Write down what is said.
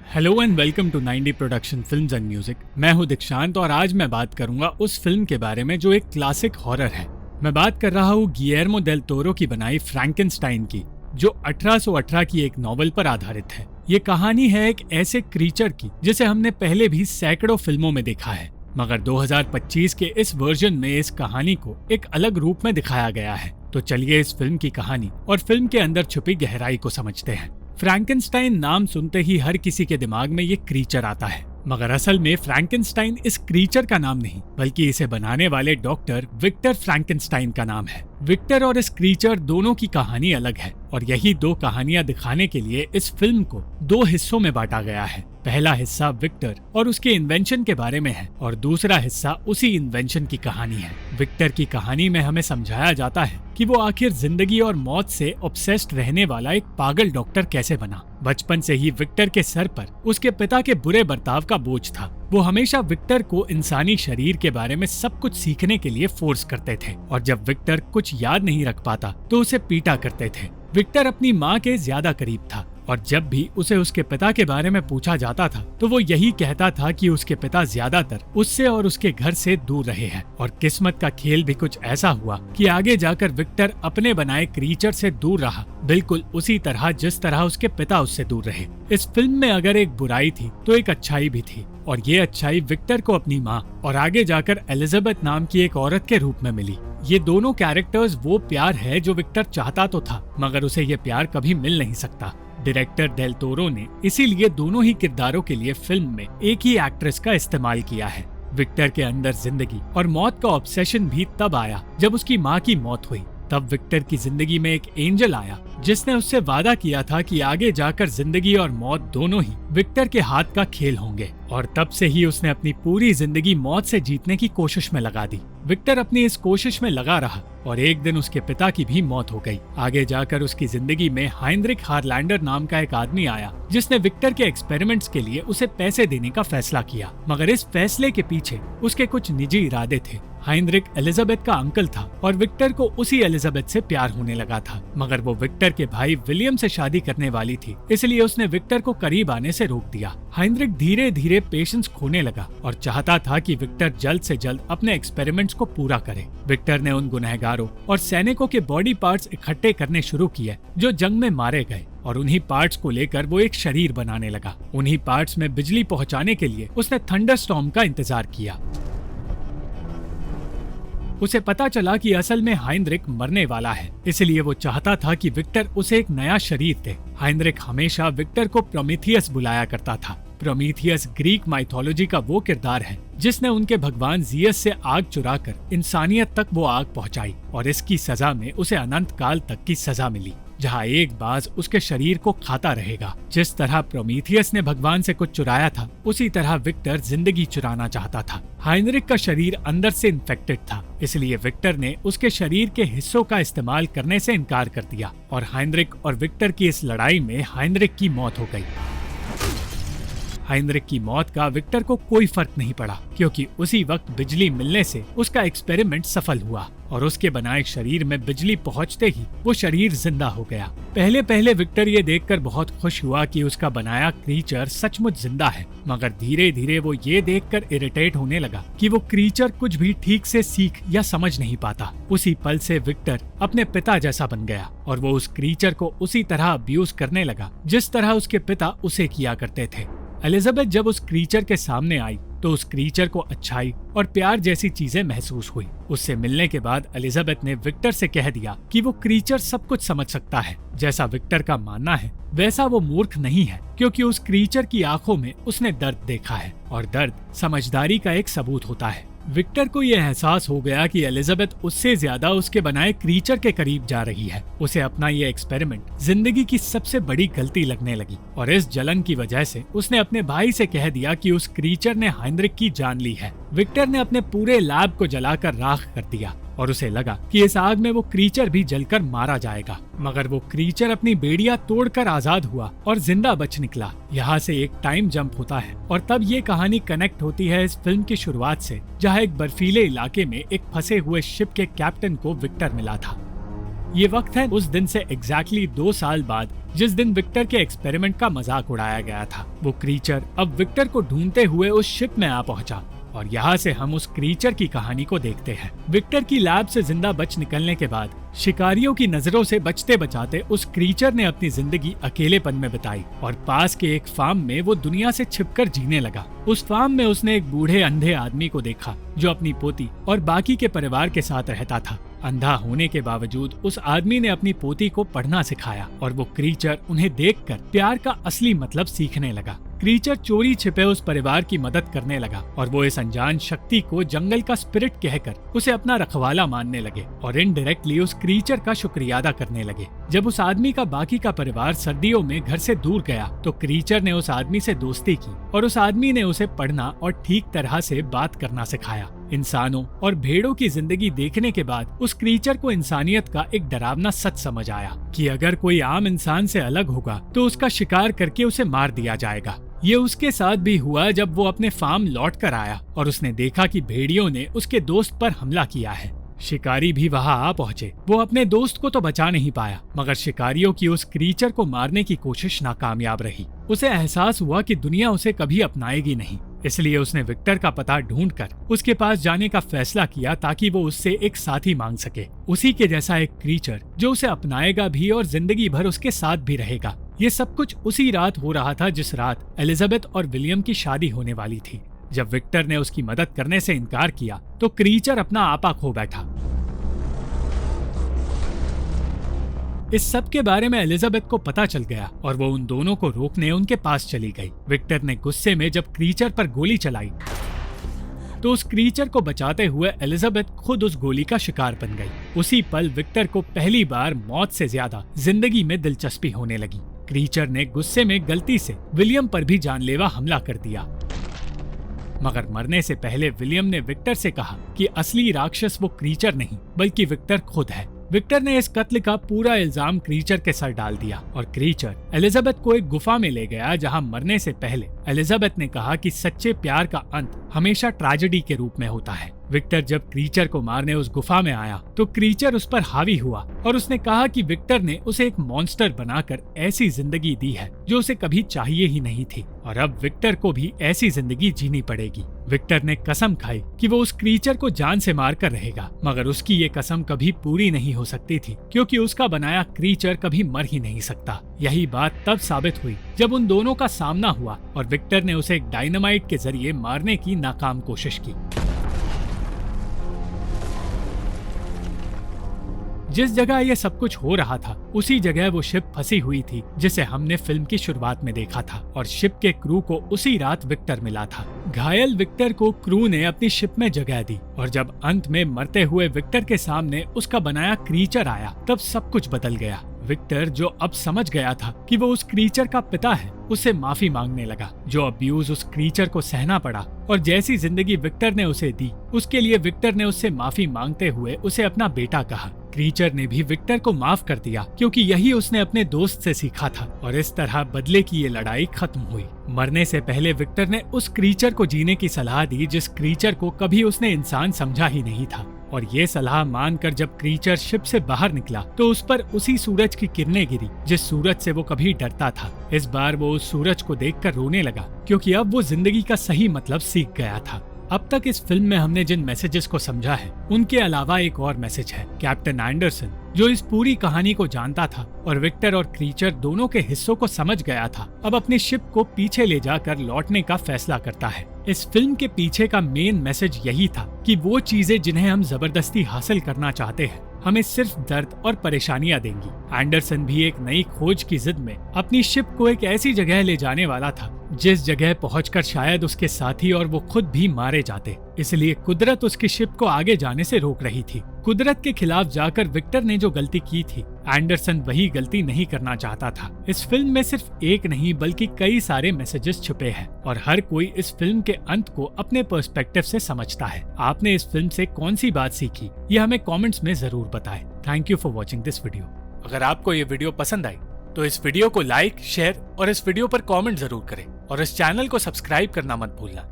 Hello and welcome to 90 production films and music. मैं हूं दीक्षांत और आज मैं बात करूंगा उस फिल्म के बारे में जो एक क्लासिक हॉरर है। मैं बात कर रहा हूं गिलेर्मो डेल टोरो की बनाई फ्रैंकेनस्टाइन की, जो 1818 की एक नॉवेल पर आधारित है। ये कहानी है एक ऐसे क्रीचर की जिसे हमने पहले भी सैकड़ों फिल्मों में देखा है, मगर 2025 के इस वर्जन में इस कहानी को एक अलग रूप में दिखाया गया है। तो चलिए इस फिल्म की कहानी और फिल्म के अंदर छुपी गहराई को समझते हैं। फ्रैंकेनस्टाइन नाम सुनते ही हर किसी के दिमाग में ये क्रीचर आता है, मगर असल में फ्रैंकेनस्टाइन इस क्रीचर का नाम नहीं बल्कि इसे बनाने वाले डॉक्टर विक्टर फ्रैंकेनस्टाइन का नाम है। विक्टर और इस क्रीचर दोनों की कहानी अलग है और यही दो कहानियां दिखाने के लिए इस फिल्म को दो हिस्सों में बांटा गया है। पहला हिस्सा विक्टर और उसके इन्वेंशन के बारे में है और दूसरा हिस्सा उसी इन्वेंशन की कहानी है। विक्टर की कहानी में हमें समझाया जाता है कि वो आखिर जिंदगी और मौत से ऑब्सेस्ड रहने वाला एक पागल डॉक्टर कैसे बना। बचपन से ही विक्टर के सर पर उसके पिता के बुरे बर्ताव का बोझ था। वो हमेशा विक्टर को इंसानी शरीर के बारे में सब कुछ सीखने के लिए फोर्स करते थे और जब विक्टर कुछ याद नहीं रख पाता तो उसे पीटा करते थे। विक्टर अपनी माँ के ज्यादा करीब था और जब भी उसे उसके पिता के बारे में पूछा जाता था तो वो यही कहता था कि उसके पिता ज्यादातर उससे और उसके घर से दूर रहे हैं। और किस्मत का खेल भी कुछ ऐसा हुआ कि आगे जाकर विक्टर अपने बनाए क्रीचर से दूर रहा, बिल्कुल उसी तरह जिस तरह उसके पिता उससे दूर रहे। इस फिल्म में अगर एक बुराई थी तो एक अच्छाई भी थी और ये अच्छाई विक्टर को अपनी माँ और आगे जाकर एलिजाबेथ नाम की एक औरत के रूप में मिली। ये दोनों कैरेक्टर्स वो प्यार है जो विक्टर चाहता तो था, मगर उसे ये प्यार कभी मिल नहीं सकता। डायरेक्टर डेल टोरो ने इसीलिए दोनों ही किरदारों के लिए फिल्म में एक ही एक्ट्रेस का इस्तेमाल किया है। विक्टर के अंदर जिंदगी और मौत का ऑब्सेशन भी तब आया जब उसकी माँ की मौत हुई। तब विक्टर की जिंदगी में एक एंजल आया जिसने उससे वादा किया था कि आगे जाकर जिंदगी और मौत दोनों ही विक्टर के हाथ का खेल होंगे और तब से ही उसने अपनी पूरी जिंदगी मौत से जीतने की कोशिश में लगा दी। विक्टर अपनी इस कोशिश में लगा रहा और एक दिन उसके पिता की भी मौत हो गई। आगे जाकर उसकी जिंदगी में हाइंद्रिक हारलैंडर नाम का एक आदमी आया जिसने विक्टर के एक्सपेरिमेंट्स के लिए उसे पैसे देने का फैसला किया, मगर इस फैसले के पीछे उसके कुछ निजी इरादे थे। हाइंद्रिक एलिजाबेथ का अंकल था और विक्टर को उसी एलिजाबेथ से प्यार होने लगा था, मगर वो विक्टर के भाई विलियम से शादी करने वाली थी, इसलिए उसने विक्टर को करीब आने से रोक दिया। हाइंद्रिक धीरे धीरे पेशेंस खोने लगा और चाहता था कि विक्टर जल्द से जल्द अपने एक्सपेरिमेंट्स को पूरा करे। विक्टर ने उन गुनहगारों और सैनिकों के बॉडी पार्ट्स इकट्ठे करने शुरू किए जो जंग में मारे गए और उन्हीं पार्ट्स को लेकर वो एक शरीर बनाने लगा। उन्हीं पार्ट्स में बिजली पहुंचाने के लिए उसने थंडरस्टॉर्म का इंतजार किया। उसे पता चला कि असल में हाइंद्रिक मरने वाला है, इसलिए वो चाहता था कि विक्टर उसे एक नया शरीर दे। हाइंद्रिक हमेशा विक्टर को प्रोमीथियस बुलाया करता था। प्रोमीथियस ग्रीक माइथोलॉजी का वो किरदार है जिसने उनके भगवान जियस से आग चुराकर इंसानियत तक वो आग पहुंचाई और इसकी सजा में उसे अनंत काल तक की सजा मिली, जहाँ एक बाज उसके शरीर को खाता रहेगा। जिस तरह प्रोमीथियस ने भगवान से कुछ चुराया था, उसी तरह विक्टर जिंदगी चुराना चाहता था। हाइंद्रिक का शरीर अंदर से इन्फेक्टेड था, इसलिए विक्टर ने उसके शरीर के हिस्सों का इस्तेमाल करने से इनकार कर दिया और हाइंद्रिक और विक्टर की इस लड़ाई में हाइंद्रिक की मौत हो गई। हाइंद्रिक की मौत का विक्टर को कोई फर्क नहीं पड़ा क्योंकि उसी वक्त बिजली मिलने से उसका एक्सपेरिमेंट सफल हुआ और उसके बनाए शरीर में बिजली पहुंचते ही वो शरीर जिंदा हो गया। पहले पहले विक्टर ये देखकर बहुत खुश हुआ कि उसका बनाया क्रीचर सचमुच जिंदा है, मगर धीरे धीरे वो ये देखकर इरिटेट होने लगा कि वो क्रीचर कुछ भी ठीक से सीख या समझ नहीं पाता। उसी पल से विक्टर अपने पिता जैसा बन गया और वो उस क्रीचर को उसी तरह अब्यूज करने लगा जिस तरह उसके पिता उसे किया करते थे। एलिजाबेथ जब उस क्रीचर के सामने आई तो उस क्रीचर को अच्छाई और प्यार जैसी चीजें महसूस हुई। उससे मिलने के बाद एलिजाबेथ ने विक्टर से कह दिया कि वो क्रीचर सब कुछ समझ सकता है। जैसा विक्टर का मानना है वैसा वो मूर्ख नहीं है, क्योंकि उस क्रीचर की आंखों में उसने दर्द देखा है और दर्द समझदारी का एक सबूत होता है। विक्टर को यह एहसास हो गया कि एलिजाबेथ उससे ज्यादा उसके बनाए क्रीचर के करीब जा रही है। उसे अपना ये एक्सपेरिमेंट जिंदगी की सबसे बड़ी गलती लगने लगी और इस जलन की वजह से उसने अपने भाई से कह दिया कि उस क्रीचर ने हाइंद्रिक की जान ली है। विक्टर ने अपने पूरे लैब को जलाकर राख कर दिया और उसे लगा कि इस आग में वो क्रीचर भी जलकर मारा जाएगा, मगर वो क्रीचर अपनी बेड़ियां तोड़कर आजाद हुआ और जिंदा बच निकला। यहाँ से एक टाइम जंप होता है और तब ये कहानी कनेक्ट होती है इस फिल्म की शुरुआत से, जहाँ एक बर्फीले इलाके में एक फंसे हुए शिप के कैप्टन को विक्टर मिला था। ये वक्त है उस दिन से एग्जैक्टली 2 साल बाद जिस दिन विक्टर के एक्सपेरिमेंट का मजाक उड़ाया गया था। वो क्रीचर अब विक्टर को ढूंढते हुए उस शिप में आ पहुंचा और यहाँ से हम उस क्रीचर की कहानी को देखते हैं। विक्टर की लैब से जिंदा बच निकलने के बाद शिकारियों की नजरों से बचते बचाते उस क्रीचर ने अपनी जिंदगी अकेलेपन में बिताई और पास के एक फार्म में वो दुनिया से छिपकर जीने लगा। उस फार्म में उसने एक बूढ़े अंधे आदमी को देखा जो अपनी पोती और बाकी के परिवार के साथ रहता था। अंधा होने के बावजूद उस आदमी ने अपनी पोती को पढ़ना सिखाया और वो क्रीचर उन्हें देखकर प्यार का असली मतलब सीखने लगा। क्रीचर चोरी छिपे उस परिवार की मदद करने लगा और वो इस अनजान शक्ति को जंगल का स्पिरिट कहकर उसे अपना रखवाला मानने लगे और इनडायरेक्टली उस क्रीचर का शुक्रिया अदा करने लगे। जब उस आदमी का बाकी का परिवार सर्दियों में घर से दूर गया तो क्रीचर ने उस आदमी से दोस्ती की और उस आदमी ने उसे पढ़ना और ठीक तरह से बात करना सिखाया। इंसानों और भेड़ों की जिंदगी देखने के बाद उस क्रीचर को इंसानियत का एक डरावना सच समझ आया कि अगर कोई आम इंसान से अलग होगा तो उसका शिकार करके उसे मार दिया जाएगा। ये उसके साथ भी हुआ जब वो अपने फार्म लौट कर आया और उसने देखा कि भेड़ियों ने उसके दोस्त पर हमला किया है। शिकारी भी वहां आ पहुंचे। वो अपने दोस्त को तो बचा नहीं पाया मगर शिकारियों की उस क्रीचर को मारने की कोशिश नाकामयाब रही। उसे एहसास हुआ कि दुनिया उसे कभी अपनाएगी नहीं, इसलिए उसने विक्टर का पता ढूंढकर उसके पास जाने का फैसला किया ताकि वो उससे एक साथी मांग सके, उसी के जैसा एक क्रीचर जो उसे अपनाएगा भी और जिंदगी भर उसके साथ भी रहेगा। ये सब कुछ उसी रात हो रहा था जिस रात एलिजाबेथ और विलियम की शादी होने वाली थी। जब विक्टर ने उसकी मदद करने से इनकार किया तो क्रीचर अपना आपा खो बैठा। इस सब के बारे में एलिजाबेथ को पता चल गया और वो उन दोनों को रोकने उनके पास चली गई। विक्टर ने गुस्से में जब क्रीचर पर गोली चलाई तो उस क्रीचर को बचाते हुए एलिजाबेथ खुद उस गोली का शिकार बन गई। उसी पल विक्टर को पहली बार मौत से ज्यादा जिंदगी में दिलचस्पी होने लगी। क्रीचर ने गुस्से में गलती से विलियम पर भी जानलेवा हमला कर दिया मगर मरने से पहले विलियम ने विक्टर से कहा कि असली राक्षस वो क्रीचर नहीं बल्कि विक्टर खुद है। विक्टर ने इस कत्ल का पूरा इल्जाम क्रीचर के सर डाल दिया और क्रीचर एलिजाबेथ को एक गुफा में ले गया जहां मरने से पहले एलिजाबेथ ने कहा कि सच्चे प्यार का अंत हमेशा ट्रेजेडी के रूप में होता है। विक्टर जब क्रीचर को मारने उस गुफा में आया तो क्रीचर उस पर हावी हुआ और उसने कहा कि विक्टर ने उसे एक मॉन्स्टर बनाकर ऐसी जिंदगी दी है जो उसे कभी चाहिए ही नहीं थी और अब विक्टर को भी ऐसी जिंदगी जीनी पड़ेगी। विक्टर ने कसम खाई कि वो उस क्रीचर को जान से मार कर रहेगा मगर उसकी ये कसम कभी पूरी नहीं हो सकती थी क्योंकि उसका बनाया क्रीचर कभी मर ही नहीं सकता। यही बात तब साबित हुई जब उन दोनों का सामना हुआ और विक्टर ने उसे एक डायनामाइट के जरिए मारने की नाकाम कोशिश की। जिस जगह ये सब कुछ हो रहा था उसी जगह वो शिप फंसी हुई थी जिसे हमने फिल्म की शुरुआत में देखा था और शिप के क्रू को उसी रात विक्टर मिला था। घायल विक्टर को क्रू ने अपनी शिप में जगह दी और जब अंत में मरते हुए विक्टर के सामने उसका बनाया क्रीचर आया तब सब कुछ बदल गया। विक्टर जो अब समझ गया था कि वो उस क्रीचर का पिता है उससे माफी मांगने लगा। जो अब्यूज उस क्रीचर को सहना पड़ा और जैसी जिंदगी विक्टर ने उसे दी उसके लिए विक्टर ने उससे माफी मांगते हुए उसे अपना बेटा कहा। क्रीचर ने भी विक्टर को माफ कर दिया क्योंकि यही उसने अपने दोस्त से सीखा था और इस तरह बदले की ये लड़ाई खत्म हुई। मरने से पहले विक्टर ने उस क्रीचर को जीने की सलाह दी जिस क्रीचर को कभी उसने इंसान समझा ही नहीं था और ये सलाह मानकर जब क्रीचर शिप से बाहर निकला तो उस पर उसी सूरज की किरणें गिरी जिस सूरज से वो कभी डरता था। इस बार वो उस सूरज को देखकर रोने लगा क्योंकि अब वो जिंदगी का सही मतलब सीख गया था। अब तक इस फिल्म में हमने जिन मैसेजेस को समझा है उनके अलावा एक और मैसेज है। कैप्टन एंडरसन जो इस पूरी कहानी को जानता था और विक्टर और क्रीचर दोनों के हिस्सों को समझ गया था अब अपनी शिप को पीछे ले जाकर लौटने का फैसला करता है। इस फिल्म के पीछे का मेन मैसेज यही था कि वो चीजें जिन्हें हम जबरदस्ती हासिल करना चाहते हैं हमें सिर्फ दर्द और परेशानियां देंगी। एंडरसन भी एक नई खोज की जिद में अपनी शिप को एक ऐसी जगह ले जाने वाला था जिस जगह पहुंचकर शायद उसके साथी और वो खुद भी मारे जाते, इसलिए कुदरत उसकी शिप को आगे जाने से रोक रही थी। कुदरत के खिलाफ जाकर विक्टर ने जो गलती की थी एंडरसन वही गलती नहीं करना चाहता था। इस फिल्म में सिर्फ एक नहीं बल्कि कई सारे मैसेजेस छुपे हैं और हर कोई इस फिल्म के अंत को अपने पर्सपेक्टिव से समझता है। आपने इस फिल्म से कौन सी बात सीखी ये हमें कमेंट्स में जरूर बताएं। Thank you for watching this video. अगर आपको ये वीडियो पसंद आई तो इस वीडियो को लाइक, शेयर और इस वीडियो पर कमेंट जरूर करें और इस चैनल को सब्सक्राइब करना मत भूलना।